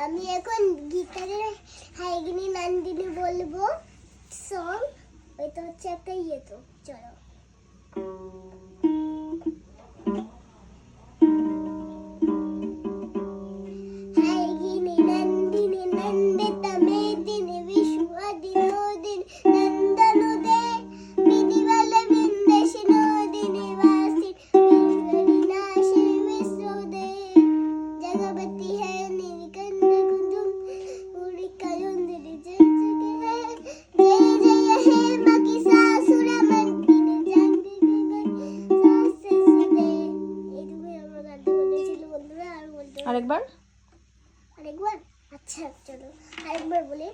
আমি এখন গীতারে হাইগিনি নন্দিনী বলবো সং। ওইটা হচ্ছে একটা ইয়ে তো চলো। হাইগিনি নন্দিনী নন্দিত মেদিনী বিশ্বদিনোদিনী নন্দনুদে বিধিবল বিন্দেশিনোদিনী वासिनी विश्वविनाशिनी विश्वोदे जगवती है नीलकंठ कुंजुम उड़िका युंदरी जगजगे है जय जय हे महिषासुरमर्दिनी जगदम्बे सासे सुदे। এইটুকুই আমরা গানটা বলেছিল বন্ধুরা। আর বলতে আরেকবার আরেকবার আচ্ছা চলো আরেকবার বলি।